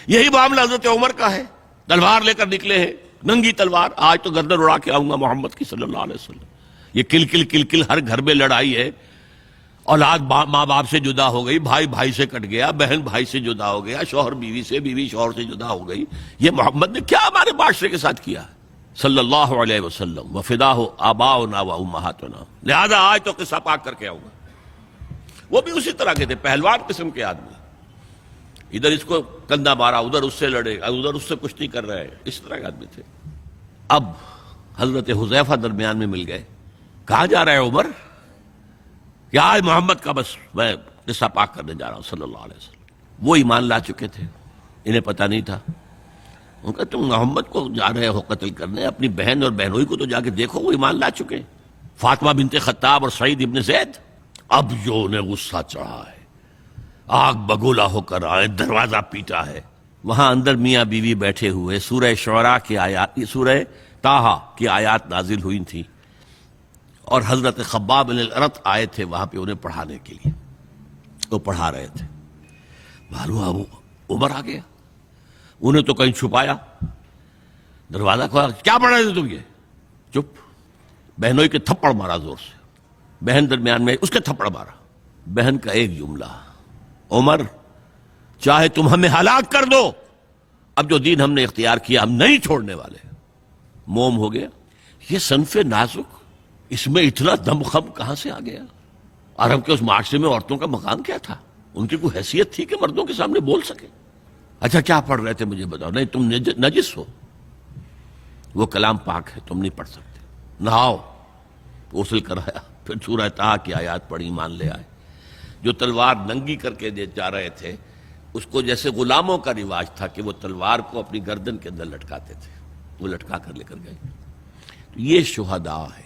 یہی معاملہ حضرت عمر کا ہے، تلوار لے کر نکلے ہیں، ننگی تلوار، آج تو گردن اڑا کے آؤں گا محمد کی صلی اللہ علیہ وسلم۔ یہ کل کل کل کل ہر گھر میں لڑائی ہے، اولاد ماں باپ سے جدا ہو گئی، بھائی بھائی سے کٹ گیا، بہن بھائی سے جدا ہو گیا، شوہر بیوی سے، بیوی شوہر سے جدا ہو گئی۔ یہ محمد نے کیا ہمارے معاشرے کے ساتھ کیا ہے صلی اللہ علیہ وسلم، وفداہ آباؤنا و امہاتنا۔ لہذا آج تو قصہ پاک کر کے آؤں گا۔ وہ بھی اسی طرح کے تھے، پہلوان قسم کے آدمی، ادھر اس کو کندھا مارا، ادھر اس سے لڑے، ادھر اس سے کشتی کر رہے، اس طرح کے آدمی تھے۔ اب حضرت حذیفہ درمیان میں مل گئے۔ کہاں جا رہے ہیں عمر؟ کہ آج محمد کا بس میں قصہ پاک کرنے جا رہا ہوں صلی اللہ علیہ وسلم۔ وہ ایمان لا چکے تھے، انہیں پتہ نہیں تھا۔ ان کا تم محمد کو جا رہے ہو قتل کرنے، اپنی بہن اور بہنوئی کو تو جا کے دیکھو، وہ ایمان لا چکے، فاطمہ بنت خطاب اور سعید ابن زید۔ اب جو انہیں غصہ چڑھا ہے، آگ بگولا ہو کر آئے، دروازہ پیٹا ہے، وہاں اندر میاں بیوی بیٹھے ہوئے، سورہ شعراء کی آیات، سورہ طٰہٰ کی آیات نازل ہوئی تھیں، اور حضرت خباب بن الارت آئے تھے وہاں پہ انہیں پڑھانے کے لیے، وہ پڑھا رہے تھے۔ معلوم عمر آ گیا، انہیں تو کہیں چھپایا، دروازہ کھولا، کیا پڑھ رہے تھے تم؟ یہ چپ۔ بہنوئی کے تھپڑ مارا زور سے، بہن درمیان میں، اس کے تھپڑ مارا۔ بہن کا ایک جملہ، عمر چاہے تم ہمیں ہلاک کر دو، اب جو دین ہم نے اختیار کیا ہم نہیں چھوڑنے والے۔ موم ہو گیا۔ یہ صنف نازک، اس میں اتنا دم خم کہاں سے آ گیا؟ عرب کے اس معاشرے میں عورتوں کا مقام کیا تھا؟ ان کی کوئی حیثیت تھی کہ مردوں کے سامنے بول سکے؟ اچھا کیا پڑھ رہے تھے مجھے بتاؤ؟ نہیں تم نجس ہو، وہ کلام پاک ہے، تم نہیں پڑھ سکتے، نہاؤ۔ غسل کرایا، پھر سورہ طٰہٰ کی آیات پڑھی، ایمان لے آئے۔ جو تلوار ننگی کر کے جا رہے تھے، اس کو جیسے غلاموں کا رواج تھا کہ وہ تلوار کو اپنی گردن کے اندر لٹکاتے تھے، وہ لٹکا کر لے کر گئے۔ یہ شہداء ہے۔